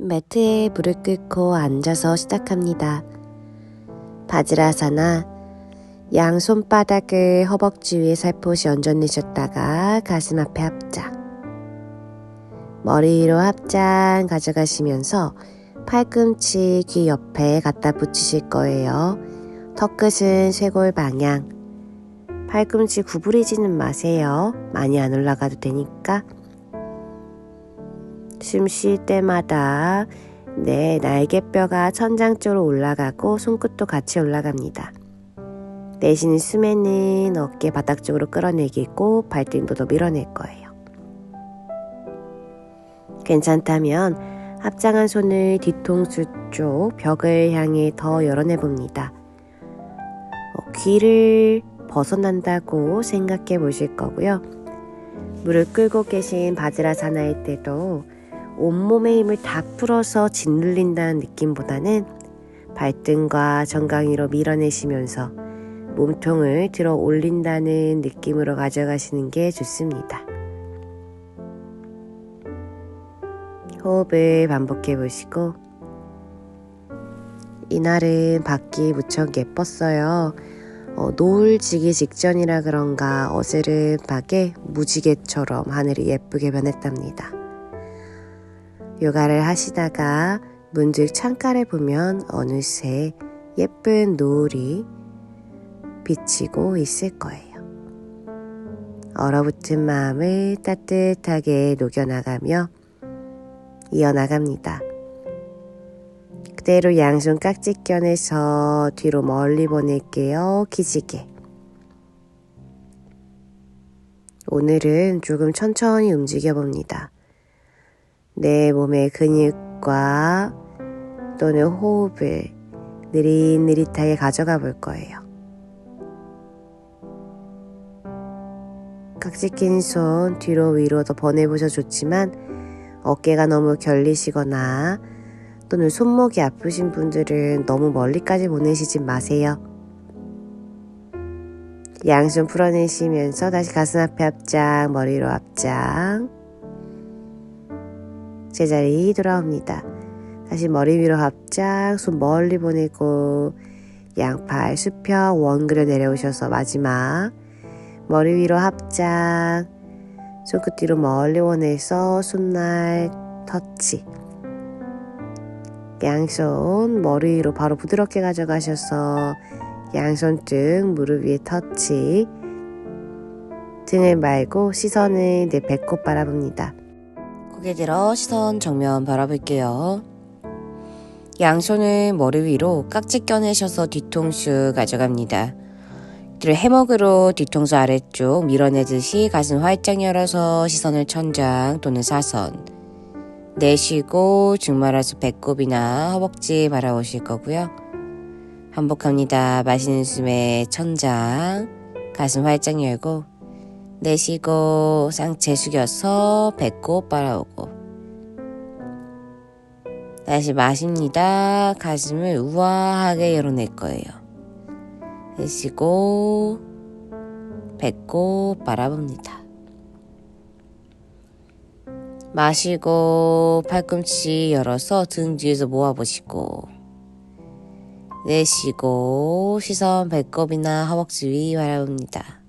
매트에 무릎 꿇고 앉아서 시작합니다. 바지라사나 양 손바닥을 허벅지 위에 살포시 얹어내셨다가 가슴 앞에 합장. 머리 위로 합장 가져가시면서 팔꿈치 귀 옆에 갖다 붙이실 거예요. 턱끝은 쇄골 방향. 팔꿈치 구부리지는 마세요. 많이 안 올라가도 되니까. 숨 쉴 때마다 날개뼈가 천장 쪽으로 올라가고 손끝도 같이 올라갑니다. 내쉬는 숨에는 어깨 바닥 쪽으로 끌어내기고 발등도 더 밀어낼 거예요. 괜찮다면 합장한 손을 뒤통수 쪽 벽을 향해 더 열어내봅니다. 귀를 벗어난다고 생각해 보실 거고요. 무릎 꿇고 계신 바지라사나일 때도 온몸의 힘을 다 풀어서 짓눌린다는 느낌보다는 발등과 정강이로 밀어내시면서 몸통을 들어 올린다는 느낌으로 가져가시는 게 좋습니다. 호흡을 반복해 보시고, 이날은 밖이 무척 예뻤어요. 노을 지기 직전이라 그런가 어스름하게 무지개처럼 하늘이 예쁘게 변했답니다. 요가를 하시다가 문득 창가를 보면 어느새 예쁜 노을이 비치고 있을 거예요. 얼어붙은 마음을 따뜻하게 녹여나가며 이어나갑니다. 그대로 양손 깍지 껴내서 뒤로 멀리 보낼게요. 기지개. 오늘은 조금 천천히 움직여봅니다. 내 몸의 근육과 또는 호흡을 느릿느릿하게 가져가 볼 거예요. 깍지 낀 손 뒤로 위로 더 보내보셔도 좋지만 어깨가 너무 결리시거나 또는 손목이 아프신 분들은 너무 멀리까지 보내시지 마세요. 양손 풀어내시면서 다시 가슴 앞에 합장, 머리로 합장. 제자리 돌아옵니다. 다시 머리 위로 합장, 손 멀리 보내고 양팔 수평 원 그려 내려오셔서 마지막 머리 위로 합장, 손끝 뒤로 멀리 보내서 손날 터치. 양손 머리 위로 바로 부드럽게 가져가셔서 양손등 무릎 위에 터치. 등을 말고 시선을 내 배꼽 바라봅니다. 고개 들어 시선 정면 바라볼게요. 양손을 머리 위로 깍지 껴내셔서 뒤통수 가져갑니다. 뒤로 해먹으로 뒤통수 아래쪽 밀어내듯이 가슴 활짝 열어서 시선을 천장 또는 사선. 내쉬고 중말아서 배꼽이나 허벅지 바라보실 거고요. 반복합니다. 마시는 숨에 천장, 가슴 활짝 열고 내쉬고 상체 숙여서 배꼽 바라보고 다시 마십니다. 가슴을 우아하게 열어낼 거예요. 내쉬고 배꼽 바라봅니다. 마시고 팔꿈치 열어서 등 뒤에서 모아보시고 내쉬고 시선 배꼽이나 허벅지 위 바라봅니다.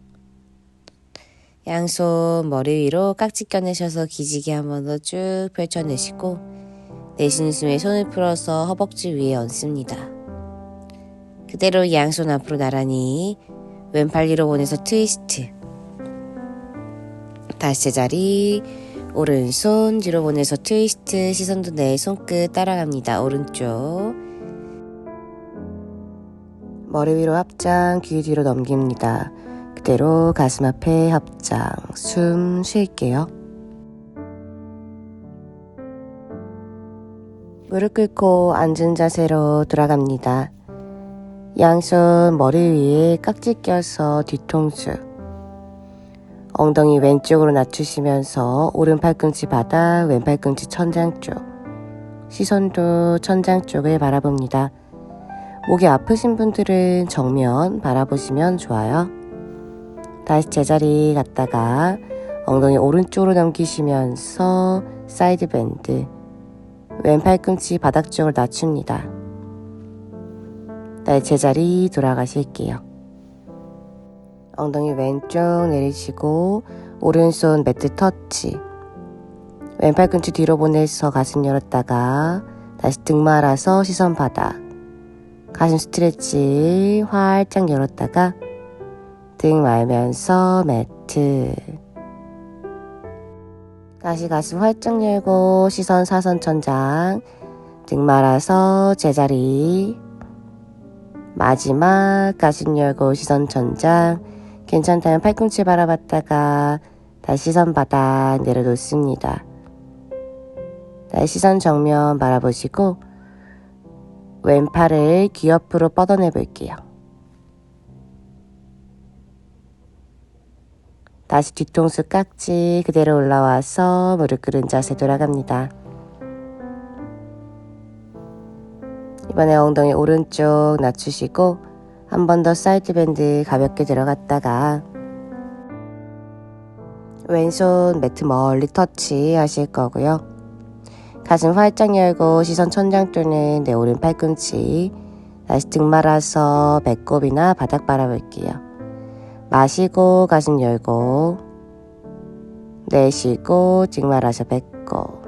양손 머리 위로 깍지 껴내셔서 기지개 한 번 더 쭉 펼쳐내시고 내쉬는 숨에 손을 풀어서 허벅지 위에 얹습니다. 그대로 양손 앞으로 나란히 왼팔 뒤로 보내서 트위스트. 다시 제자리. 오른손 뒤로 보내서 트위스트. 시선도 내 손끝 따라갑니다. 오른쪽. 머리 위로 합장, 귀 뒤로 넘깁니다. 그대로 가슴 앞에 합장, 숨 쉴게요. 무릎 꿇고 앉은 자세로 돌아갑니다. 양손 머리 위에 깍지 껴서 뒤통수. 엉덩이 왼쪽으로 낮추시면서 오른 팔꿈치 바닥, 왼 팔꿈치 천장 쪽. 시선도 천장 쪽을 바라봅니다. 목이 아프신 분들은 정면 바라보시면 좋아요. 다시 제자리 갔다가 엉덩이 오른쪽으로 넘기시면서 사이드 밴드. 왼 팔꿈치 바닥 쪽을 낮춥니다. 다시 제자리 돌아가실게요. 엉덩이 왼쪽 내리시고 오른손 매트 터치. 왼 팔꿈치 뒤로 보내서 가슴 열었다가 다시 등 말아서 시선 바닥. 가슴 스트레치 활짝 열었다가 등 말면서 매트. 다시 가슴 활짝 열고 시선 사선 천장. 등 말아서 제자리. 마지막 가슴 열고 시선 천장. 괜찮다면 팔꿈치 바라봤다가 다시 시선 바닥 내려놓습니다. 다시 시선 정면 바라보시고 왼팔을 귀 옆으로 뻗어내 볼게요. 다시 뒤통수 깍지 그대로 올라와서 무릎 꿇은 자세 돌아갑니다. 이번에 엉덩이 오른쪽 낮추시고 한 번 더 사이드 밴드 가볍게 들어갔다가 왼손 매트 멀리 터치 하실 거고요. 가슴 활짝 열고 시선 천장 또는 내 오른 팔꿈치. 다시 등 말아서 배꼽이나 바닥 바라볼게요. 마시고 가슴 열고 내쉬고 등 말아서 배꼽.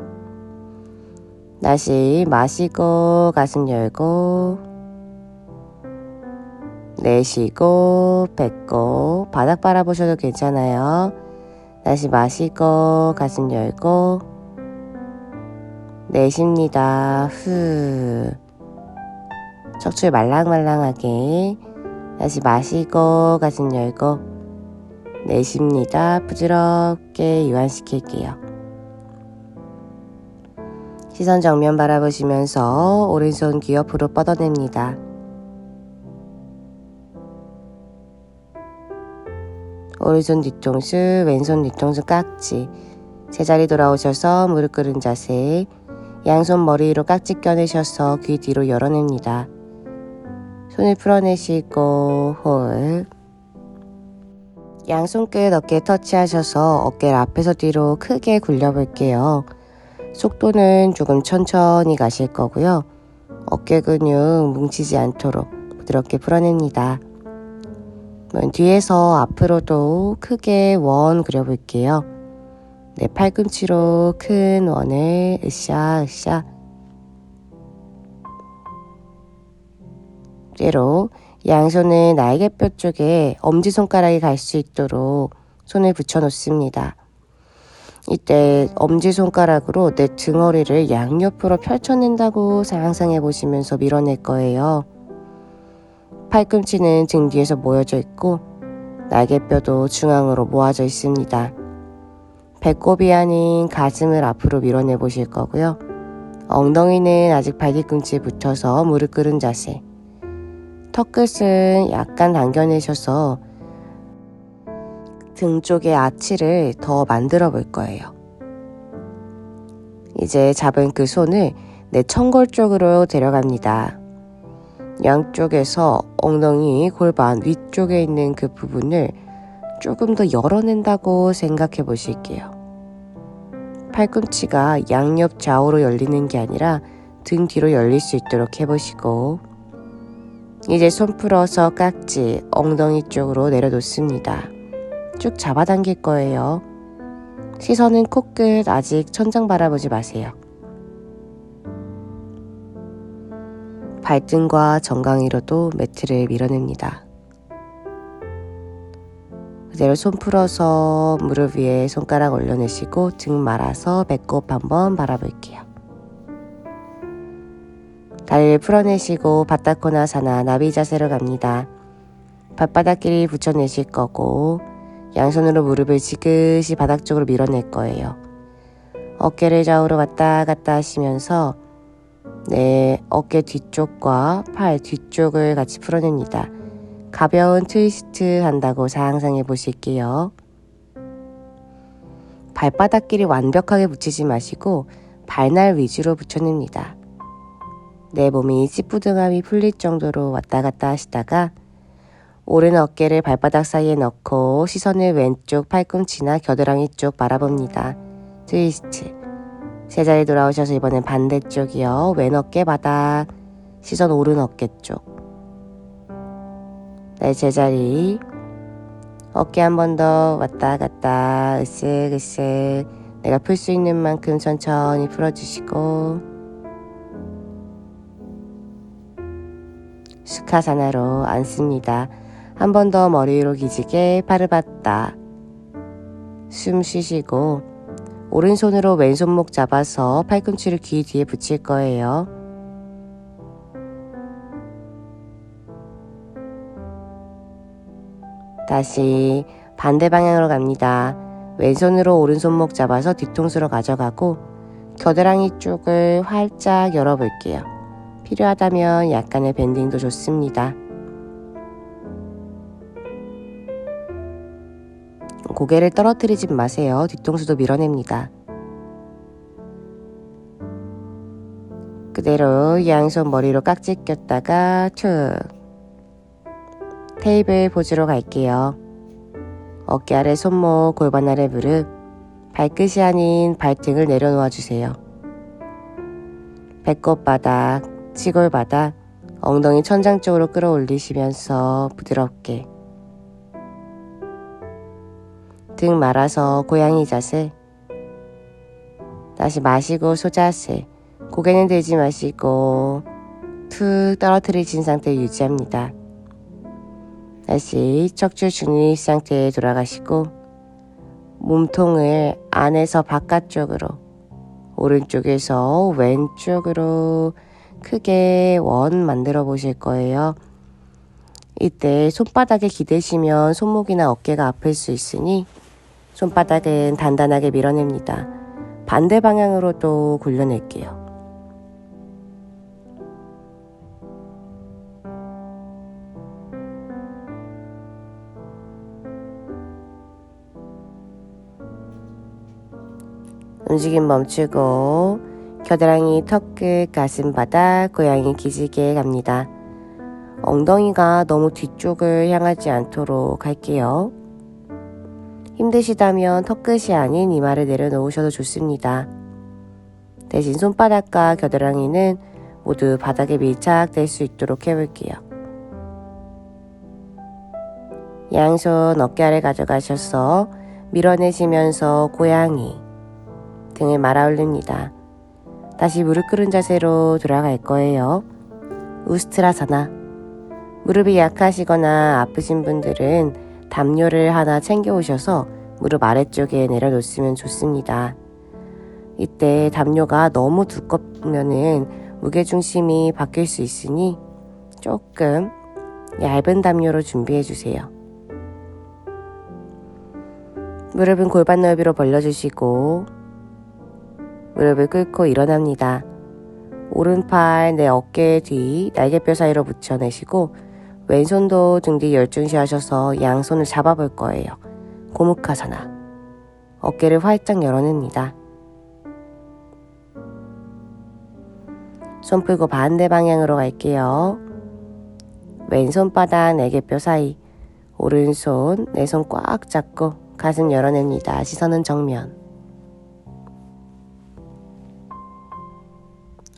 다시 마시고 가슴 열고 내쉬고 배꼽. 바닥 바라보셔도 괜찮아요. 다시 마시고 가슴 열고 내쉽니다. 후. 척추 말랑말랑하게. 다시 마시고 가슴 열고 내쉽니다. 부드럽게 이완시킬게요. 시선 정면 바라보시면서 오른손 귀 옆으로 뻗어냅니다. 오른손 뒤통수, 왼손 뒤통수 깍지. 제자리 돌아오셔서 무릎 꿇은 자세. 양손 머리 위로 깍지 껴내셔서 귀 뒤로 열어냅니다. 손을 풀어내시고 홀. 양손 끝 어깨 터치하셔서 어깨를 앞에서 뒤로 크게 굴려볼게요. 속도는 조금 천천히 가실 거고요. 어깨 근육 뭉치지 않도록 부드럽게 풀어냅니다. 뒤에서 앞으로도 크게 원 그려볼게요. 내 팔꿈치로 큰 원을 으쌰으쌰. 그대로 양손은 날개뼈 쪽에 엄지손가락이 갈 수 있도록 손을 붙여 놓습니다. 이때 엄지손가락으로 내 등허리를 양옆으로 펼쳐낸다고 상상해 보시면서 밀어낼 거예요. 팔꿈치는 등 뒤에서 모여져 있고 날개뼈도 중앙으로 모아져 있습니다. 배꼽이 아닌 가슴을 앞으로 밀어내 보실 거고요. 엉덩이는 아직 발뒤꿈치에 붙어서 무릎 꿇은 자세. 턱끝은 약간 당겨내셔서 등 쪽의 아치를 더 만들어 볼 거예요. 이제 잡은 그 손을 내 청골 쪽으로 데려갑니다. 양쪽에서 엉덩이 골반 위쪽에 있는 그 부분을 조금 더 열어낸다고 생각해 보실게요. 팔꿈치가 양옆 좌우로 열리는 게 아니라 등 뒤로 열릴 수 있도록 해보시고 이제 손 풀어서 깍지 엉덩이 쪽으로 내려놓습니다. 쭉 잡아당길 거예요. 시선은 코끝 아직 천장 바라보지 마세요. 발등과 정강이로도 매트를 밀어냅니다. 그대로 손 풀어서 무릎 위에 손가락 올려내시고 등 말아서 배꼽 한번 바라볼게요. 다리를 풀어내시고 바타코나사나 나비 자세로 갑니다. 발바닥 길이 붙여내실 거고 양손으로 무릎을 지그시 바닥 쪽으로 밀어낼 거예요. 어깨를 좌우로 왔다 갔다 하시면서 어깨 뒤쪽과 팔 뒤쪽을 같이 풀어냅니다. 가벼운 트위스트 한다고 상상해 보실게요. 발바닥끼리 완벽하게 붙이지 마시고 발날 위주로 붙여냅니다. 내 몸이 찌뿌둥함이 풀릴 정도로 왔다 갔다 하시다가 오른 어깨를 발바닥 사이에 넣고 시선을 왼쪽 팔꿈치나 겨드랑이 쪽 바라봅니다. 트위스트. 제자리 돌아오셔서 이번엔 반대쪽이요. 왼 어깨 바닥, 시선 오른 어깨 쪽. 네, 제자리. 어깨 한 번 더 왔다 갔다 으쓱으쓱 내가 풀 수 있는 만큼 천천히 풀어주시고 수카사나로 앉습니다. 한 번 더 머리 위로 기지개 파르바따 숨 쉬시고 오른손으로 왼손목 잡아서 팔꿈치를 귀 뒤에 붙일 거예요. 다시 반대 방향으로 갑니다. 왼손으로 오른손목 잡아서 뒤통수로 가져가고 겨드랑이 쪽을 활짝 열어볼게요. 필요하다면 약간의 밴딩도 좋습니다. 고개를 떨어뜨리지 마세요. 뒤통수도 밀어냅니다. 그대로 양손 머리로 깍지 꼈다가 툭 테이블 포즈로 갈게요. 어깨 아래 손목, 골반 아래 무릎, 발끝이 아닌 발등을 내려놓아 주세요. 배꼽 바닥, 치골 바닥, 엉덩이 천장 쪽으로 끌어올리시면서 부드럽게 등 말아서 고양이 자세. 다시 마시고 소자세. 고개는 들지 마시고 툭 떨어뜨리신 상태 유지합니다. 다시 척추 중립 상태에 돌아가시고 몸통을 안에서 바깥쪽으로 오른쪽에서 왼쪽으로 크게 원 만들어 보실 거예요. 이때 손바닥에 기대시면 손목이나 어깨가 아플 수 있으니 손바닥은 단단하게 밀어냅니다. 반대 방향으로 또 굴려낼게요. 움직임 멈추고 겨드랑이 턱끝 가슴바닥 고양이 기지개 갑니다. 엉덩이가 너무 뒤쪽을 향하지 않도록 할게요. 힘드시다면 턱끝이 아닌 이마를 내려놓으셔도 좋습니다. 대신 손바닥과 겨드랑이는 모두 바닥에 밀착될 수 있도록 해볼게요. 양손 어깨 아래 가져가셔서 밀어내시면서 고양이 등을 말아 올립니다. 다시 무릎 꿇은 자세로 돌아갈 거예요. 우스트라사나. 무릎이 약하시거나 아프신 분들은 담요를 하나 챙겨 오셔서 무릎 아래쪽에 내려놓으시면 좋습니다. 이때 담요가 너무 두껍으면 무게중심이 바뀔 수 있으니 조금 얇은 담요로 준비해 주세요. 무릎은 골반 넓이로 벌려주시고 무릎을 꿇고 일어납니다. 오른팔 내 어깨 뒤 날개뼈 사이로 붙여내시고 왼손도 등 뒤 열중시 하셔서 양손을 잡아볼 거예요. 고무카사나. 어깨를 활짝 열어냅니다. 손 풀고 반대 방향으로 갈게요. 왼손바닥 날개뼈 사이, 오른손 내 손 꽉 잡고 가슴 열어냅니다. 시선은 정면.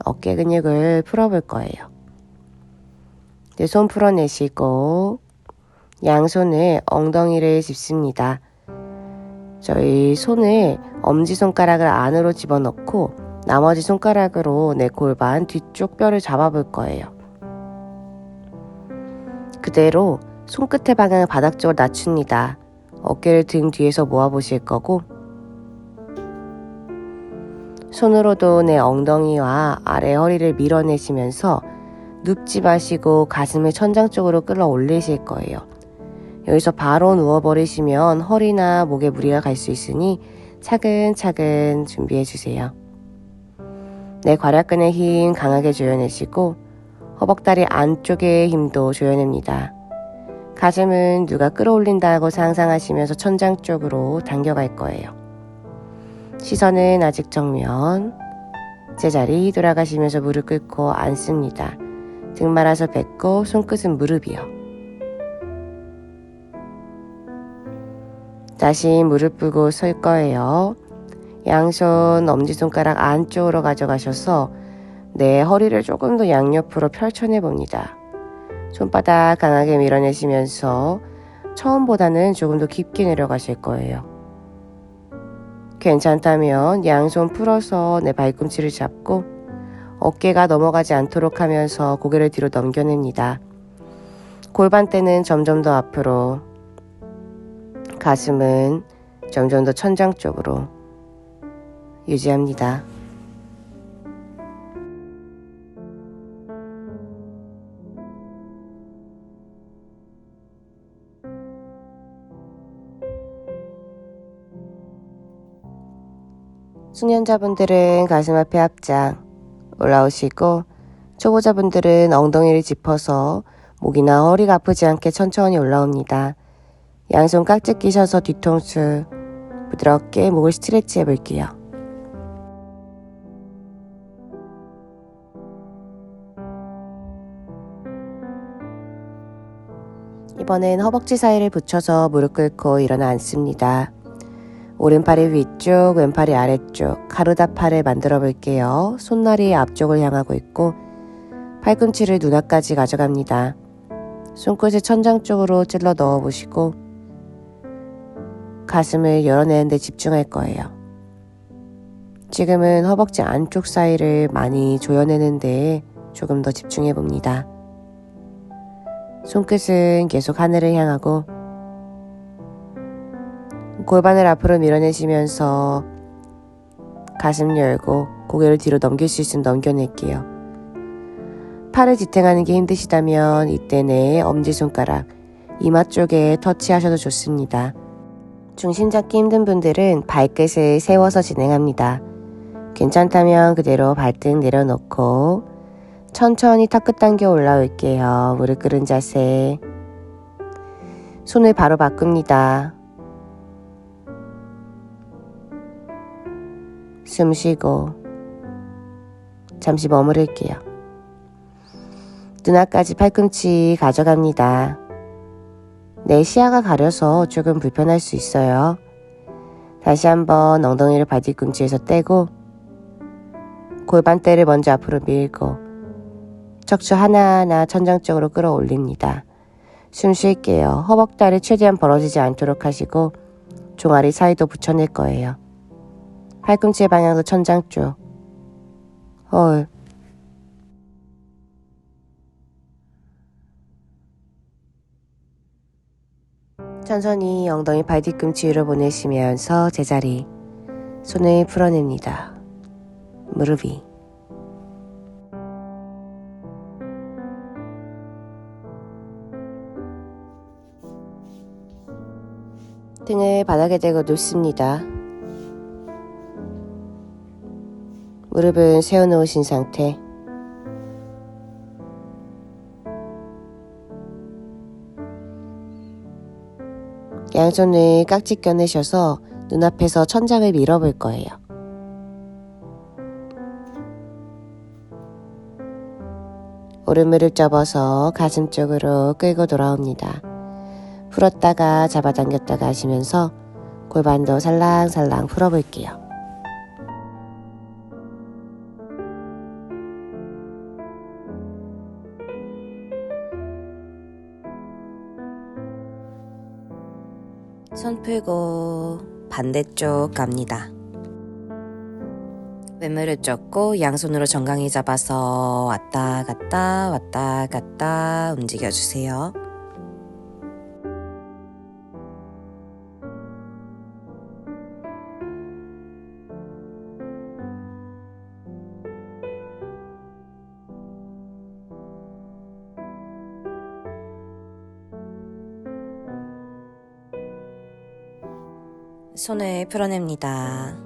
어깨 근육을 풀어볼 거예요. 내 손 풀어내시고 양손을 엉덩이를 짚습니다. 저희 손을 엄지손가락을 안으로 집어넣고 나머지 손가락으로 내 골반 뒤쪽 뼈를 잡아볼 거예요. 그대로 손끝의 방향을 바닥 쪽으로 낮춥니다. 어깨를 등 뒤에서 모아보실 거고 손으로도 내 엉덩이와 아래 허리를 밀어내시면서 눕지 마시고 가슴을 천장 쪽으로 끌어 올리실 거예요. 여기서 바로 누워버리시면 허리나 목에 무리가 갈 수 있으니 차근차근 준비해주세요. 내 괄약근의 힘 강하게 조여내시고 허벅다리 안쪽의 힘도 조여냅니다. 가슴은 누가 끌어올린다고 상상하시면서 천장 쪽으로 당겨갈 거예요. 시선은 아직 정면. 제자리 돌아가시면서 무릎 꿇고 앉습니다. 등 말아서 배꼽, 손끝은 무릎이요. 다시 무릎 꿇고 설 거예요. 양손 엄지손가락 안쪽으로 가져가셔서 내 허리를 조금 더 양옆으로 펼쳐내 봅니다. 손바닥 강하게 밀어내시면서 처음보다는 조금 더 깊게 내려가실 거예요. 괜찮다면 양손 풀어서 내 발꿈치를 잡고 어깨가 넘어가지 않도록 하면서 고개를 뒤로 넘겨냅니다. 골반대는 점점 더 앞으로, 가슴은 점점 더 천장 쪽으로 유지합니다. 숙련자분들은 가슴 앞에 합장 올라오시고, 초보자분들은 엉덩이를 짚어서 목이나 허리가 아프지 않게 천천히 올라옵니다. 양손 깍지 끼셔서 뒤통수 부드럽게 목을 스트레치 해볼게요. 이번엔 허벅지 사이를 붙여서 무릎 꿇고 일어나 앉습니다. 오른팔이 위쪽, 왼팔이 아래쪽, 가르다팔을 만들어 볼게요. 손날이 앞쪽을 향하고 있고 팔꿈치를 눈앞까지 가져갑니다. 손끝을 천장 쪽으로 찔러 넣어 보시고 가슴을 열어내는 데 집중할 거예요. 지금은 허벅지 안쪽 사이를 많이 조여내는 데 조금 더 집중해 봅니다. 손끝은 계속 하늘을 향하고 골반을 앞으로 밀어내시면서 가슴 열고 고개를 뒤로 넘길 수 있으면 넘겨낼게요. 팔을 지탱하는 게 힘드시다면 이때 엄지손가락 이마 쪽에 터치하셔도 좋습니다. 중심 잡기 힘든 분들은 발끝을 세워서 진행합니다. 괜찮다면 그대로 발등 내려놓고 천천히 턱끝 당겨 올라올게요. 무릎 꿇은 자세. 손을 바로 바꿉니다. 숨 쉬고 잠시 머무를게요. 눈앞까지 팔꿈치 가져갑니다. 내 시야가 가려서 조금 불편할 수 있어요. 다시 한번 엉덩이를 바뒤꿈치에서 떼고 골반대를 먼저 앞으로 밀고 척추 하나하나 천장 쪽으로 끌어올립니다. 숨 쉴게요. 허벅다리 최대한 벌어지지 않도록 하시고 종아리 사이도 붙여낼 거예요. 팔꿈치의 방향도 천장 쪽. 홀. 천천히 엉덩이 발 뒤꿈치 위로 보내시면서 제자리. 손을 풀어냅니다. 무릎 위. 등을 바닥에 대고 눕습니다. 무릎은 세워놓으신 상태. 양손을 깍지 껴내셔서 눈앞에서 천장을 밀어볼 거예요. 오른무릎 접어서 가슴 쪽으로 끌고 돌아옵니다. 풀었다가 잡아당겼다가 하시면서 골반도 살랑살랑 풀어볼게요. 손 풀고 반대쪽 갑니다. 왼무릎 접고 양손으로 정강이 잡아서 왔다 갔다 움직여주세요. 손을 풀어냅니다.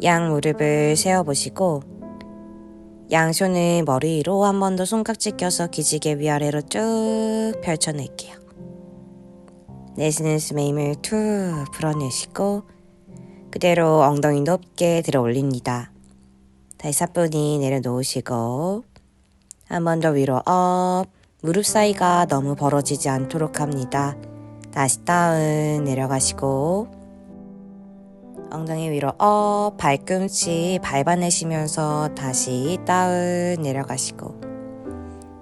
양 무릎을 세워보시고 양손을 머리 위로 한 번 더 손깍지 껴서 기지개 위아래로 쭉 펼쳐낼게요. 내쉬는 숨에 힘을 툭 풀어내시고 그대로 엉덩이 높게 들어 올립니다. 다시 사뿐히 내려놓으시고 한 번 더 위로 업. 무릎 사이가 너무 벌어지지 않도록 합니다. 다시 다운 내려가시고 엉덩이 위로 업, 발꿈치 밟아내시면서 다시 다운 내려가시고,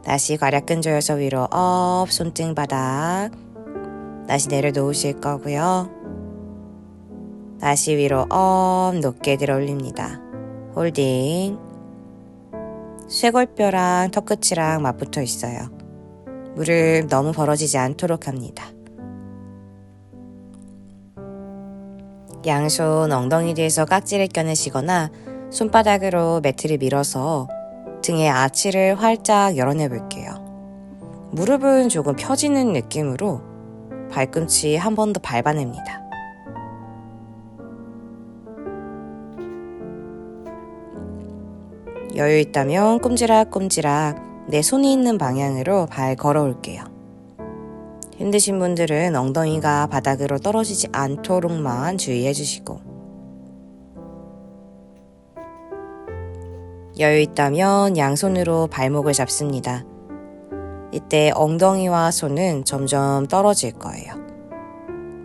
다시 괄약근 조여서 위로 업, 손등 바닥 다시 내려놓으실 거고요. 다시 위로 업, 높게 들어 올립니다. 홀딩. 쇄골뼈랑 턱끝이랑 맞붙어 있어요. 무릎 너무 벌어지지 않도록 합니다. 양손 엉덩이 뒤에서 깍지를 껴내시거나 손바닥으로 매트를 밀어서 등의 아치를 활짝 열어내 볼게요. 무릎은 조금 펴지는 느낌으로 발꿈치 한 번 더 밟아냅니다. 여유 있다면 꼼지락꼼지락 내 손이 있는 방향으로 발 걸어 올게요. 힘드신 분들은 엉덩이가 바닥으로 떨어지지 않도록만 주의해 주시고, 여유 있다면 양손으로 발목을 잡습니다. 이때 엉덩이와 손은 점점 떨어질 거예요.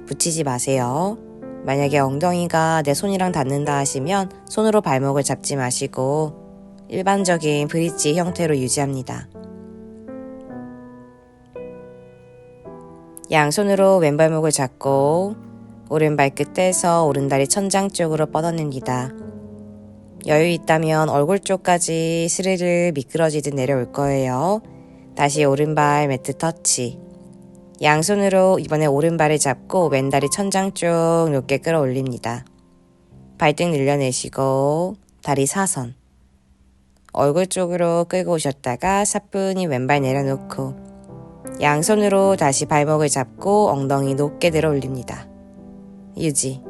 붙이지 마세요. 만약에 엉덩이가 내 손이랑 닿는다 하시면 손으로 발목을 잡지 마시고 일반적인 브릿지 형태로 유지합니다. 양손으로 왼발목을 잡고 오른발 끝에서 오른다리 천장 쪽으로 뻗어냅니다. 여유 있다면 얼굴 쪽까지 스르르 미끄러지듯 내려올 거예요. 다시 오른발 매트 터치. 양손으로 이번에 오른발을 잡고 왼다리 천장 쪽 높게 끌어올립니다. 발등 늘려내시고 다리 사선. 얼굴 쪽으로 끌고 오셨다가 사뿐히 왼발 내려놓고 양손으로 다시 발목을 잡고 엉덩이 높게 들어 올립니다. 유지.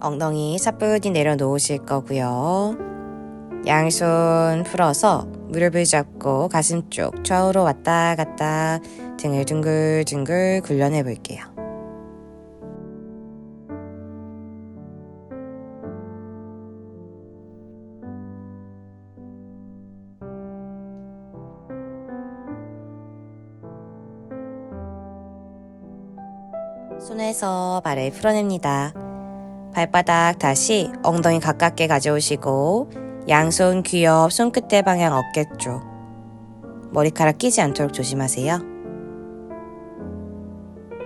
엉덩이 사뿐히 내려놓으실 거고요. 양손 풀어서 무릎을 잡고 가슴 쪽 좌우로 왔다 갔다 등을 둥글둥글 굴려내 볼게요. 손에서 발을 풀어냅니다. 발바닥 다시 엉덩이 가깝게 가져오시고 양손 귀 옆 손끝대 방향 어깨 쪽. 머리카락 끼지 않도록 조심하세요.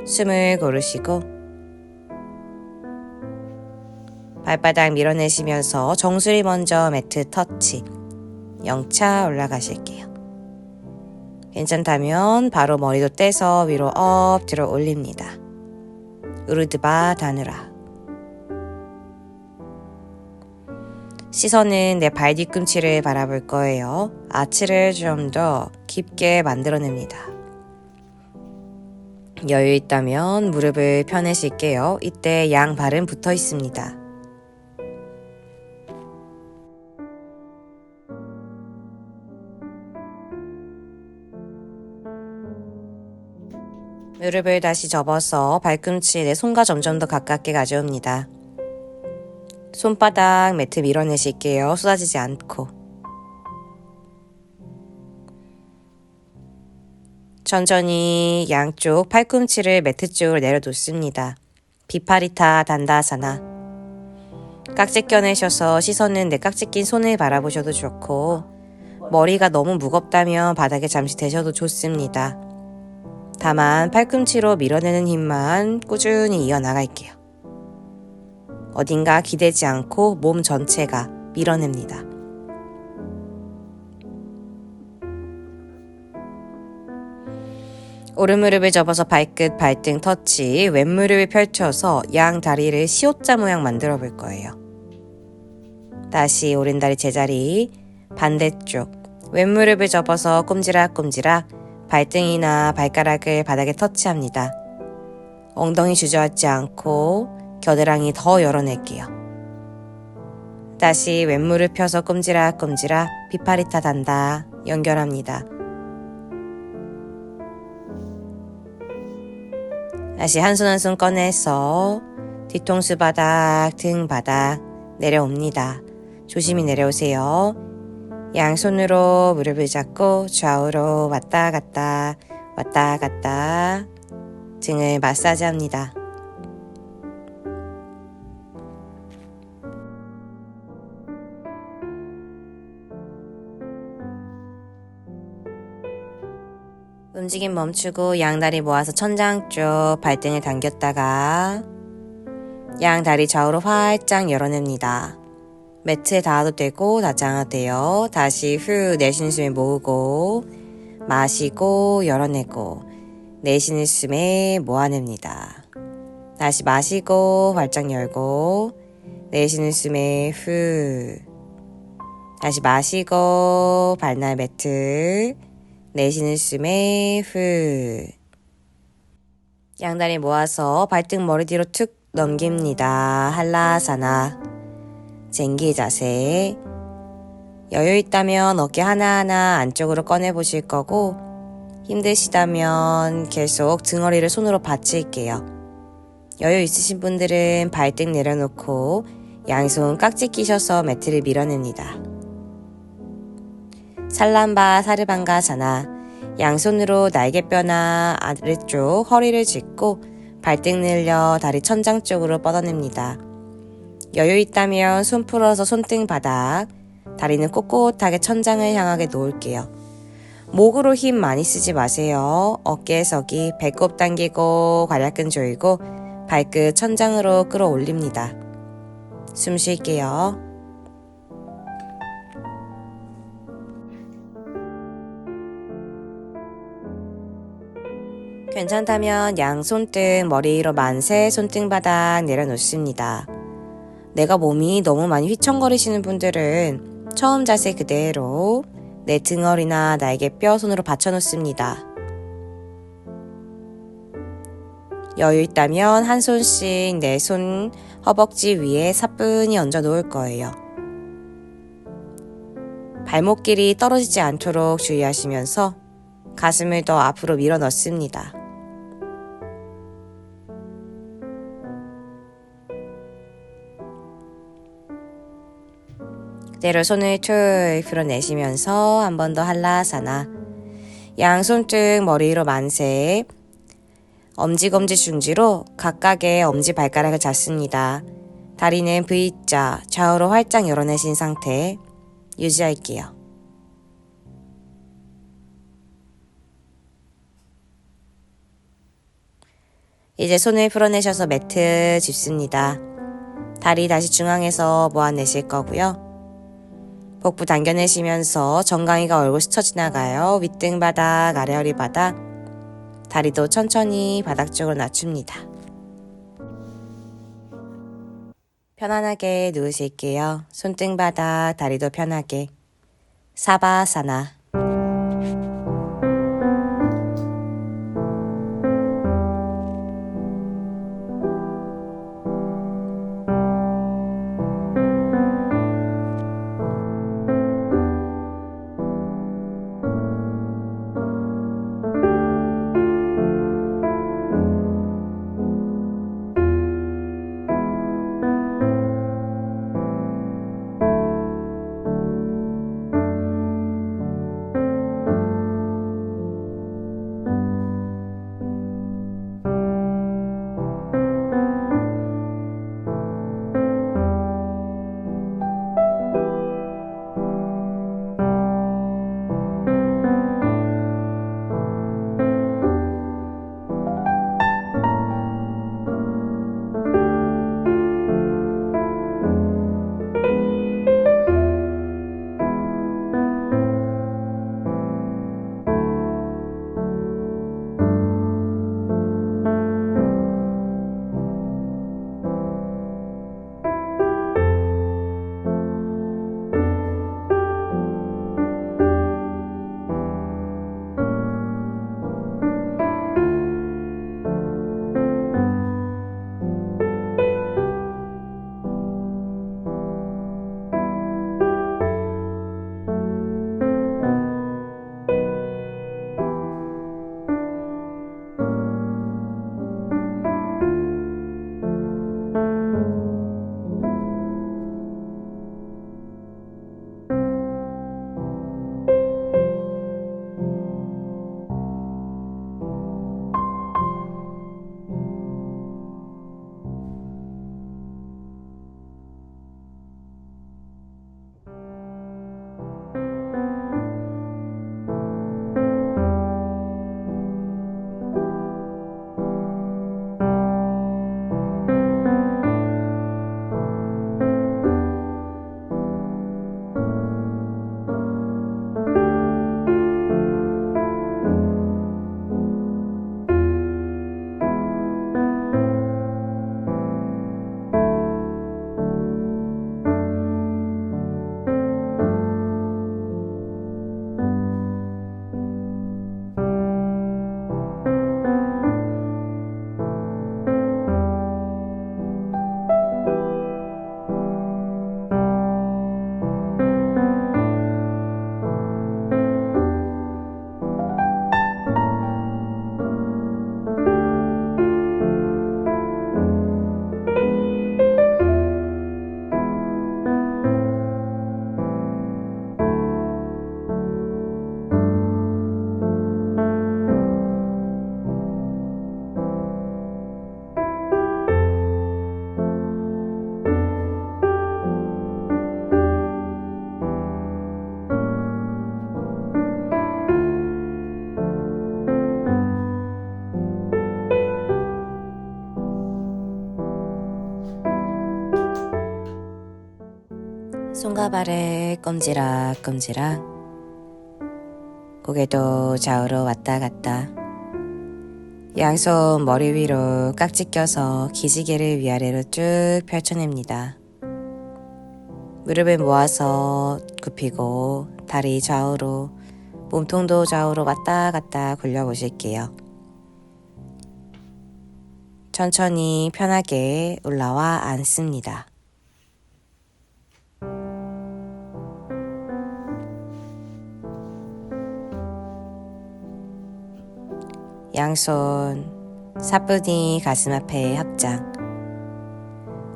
숨을 고르시고 발바닥 밀어내시면서 정수리 먼저 매트 터치. 영차 올라가실게요. 괜찮다면 바로 머리도 떼서 위로 업 들어 올립니다. 우르드바 다누라. 시선은 내 발 뒤꿈치를 바라볼 거예요. 아치를 좀 더 깊게 만들어냅니다. 여유 있다면 무릎을 펴내실게요. 이때 양 발은 붙어 있습니다. 무릎을 다시 접어서 발꿈치 내 손과 점점 더 가깝게 가져옵니다. 손바닥 매트 밀어내실게요. 쏟아지지 않고. 천천히 양쪽 팔꿈치를 매트 쪽으로 내려놓습니다. 비파리타 단다사나. 깍지 껴내셔서 시선은 내 깍지 낀 손을 바라보셔도 좋고, 머리가 너무 무겁다면 바닥에 잠시 대셔도 좋습니다. 다만 팔꿈치로 밀어내는 힘만 꾸준히 이어나갈게요. 어딘가 기대지 않고 몸 전체가 밀어냅니다. 오른무릎을 접어서 발끝, 발등 터치, 왼무릎을 펼쳐서 양 다리를 시옷자 모양 만들어 볼 거예요. 다시 오른다리 제자리, 반대쪽, 왼무릎을 접어서 꼼지락꼼지락 발등이나 발가락을 바닥에 터치합니다. 엉덩이 주저앉지 않고 겨드랑이 더 열어낼게요. 다시 왼무릎 펴서 꼼지락꼼지락 비파리타 단다 연결합니다. 다시 한 손 한 손 꺼내서 뒤통수 바닥, 등 바닥 내려옵니다. 조심히 내려오세요. 양손으로 무릎을 잡고 좌우로 왔다 갔다 왔다 갔다 등을 마사지합니다. 움직임 멈추고 양다리 모아서 천장 쪽 발등을 당겼다가 양다리 좌우로 활짝 열어냅니다. 매트에 닿아도 되고 닿지 않아도 돼요. 다시 후 내쉬는 숨에 모으고 마시고 열어내고 내쉬는 숨에 모아냅니다. 다시 마시고 활짝 열고 내쉬는 숨에 후 다시 마시고 발날 매트 내쉬는 숨에 후 양다리 모아서 발등 머리 뒤로 툭 넘깁니다. 한라사나 쟁기 자세. 여유 있다면 어깨 하나하나 안쪽으로 꺼내 보실 거고 힘드시다면 계속 등허리를 손으로 받칠게요. 여유 있으신 분들은 발등 내려놓고 양손 깍지 끼셔서 매트를 밀어냅니다. 살람바 사르방가사나 양손으로 날개뼈나 아래쪽 허리를 짚고 발등 늘려 다리 천장 쪽으로 뻗어냅니다. 여유 있다면 손 풀어서 손등 바닥, 다리는 꼿꼿하게 천장을 향하게 놓을게요. 목으로 힘 많이 쓰지 마세요. 어깨 서기, 배꼽 당기고 관략근 조이고 발끝 천장으로 끌어올립니다. 숨 쉴게요. 괜찮다면 양손등 머리 위로 만세 손등바닥 내려놓습니다. 내가 몸이 너무 많이 휘청거리시는 분들은 처음 자세 그대로 내 등허리나 날개뼈 손으로 받쳐놓습니다. 여유 있다면 한 손씩 내 손 허벅지 위에 사뿐히 얹어 놓을 거예요. 발목길이 떨어지지 않도록 주의하시면서 가슴을 더 앞으로 밀어 넣습니다. 그대로 손을 툭 풀어내시면서 한 번 더 한라사나 양손등 머리 위로 만세 엄지검지 중지로 각각의 엄지발가락을 잡습니다. 다리는 V자 좌우로 활짝 열어내신 상태 유지할게요. 이제 손을 풀어내셔서 매트 짚습니다. 다리 다시 중앙에서 모아내실 거고요. 복부 당겨내시면서 정강이가 얼굴 스쳐 지나가요. 윗등 바닥, 아래 허리 바닥, 다리도 천천히 바닥 쪽으로 낮춥니다. 편안하게 누우실게요. 손등 바닥, 다리도 편하게. 사바사나. 손과 발을 꼼지락꼼지락, 고개도 좌우로 왔다 갔다. 양손 머리 위로 깍지 껴서 기지개를 위아래로 쭉 펼쳐냅니다. 무릎을 모아서 굽히고 다리 좌우로, 몸통도 좌우로 왔다 갔다 굴려보실게요. 천천히 편하게 올라와 앉습니다. 양손 사뿐히 가슴 앞에 합장.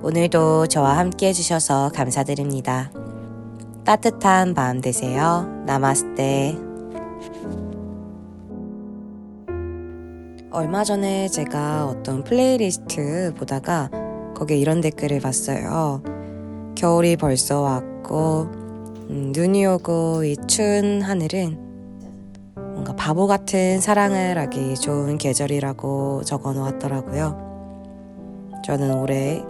오늘도 저와 함께 해주셔서 감사드립니다. 따뜻한 밤 되세요. 나마스테. 얼마 전에 제가 어떤 플레이리스트 보다가 거기에 이런 댓글을 봤어요. 겨울이 벌써 왔고 눈이 오고 이 추운 하늘은 뭔가 바보 같은 사랑을 하기 좋은 계절이라고 적어 놓았더라고요. 저는 올해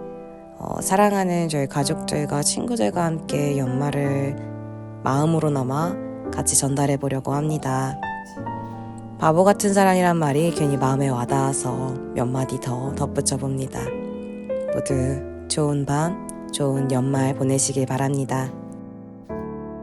사랑하는 저희 가족들과 친구들과 함께 연말을 마음으로나마 같이 전달해 보려고 합니다. 바보 같은 사랑이란 말이 괜히 마음에 와닿아서 몇 마디 더 덧붙여 봅니다. 모두 좋은 밤, 좋은 연말 보내시길 바랍니다.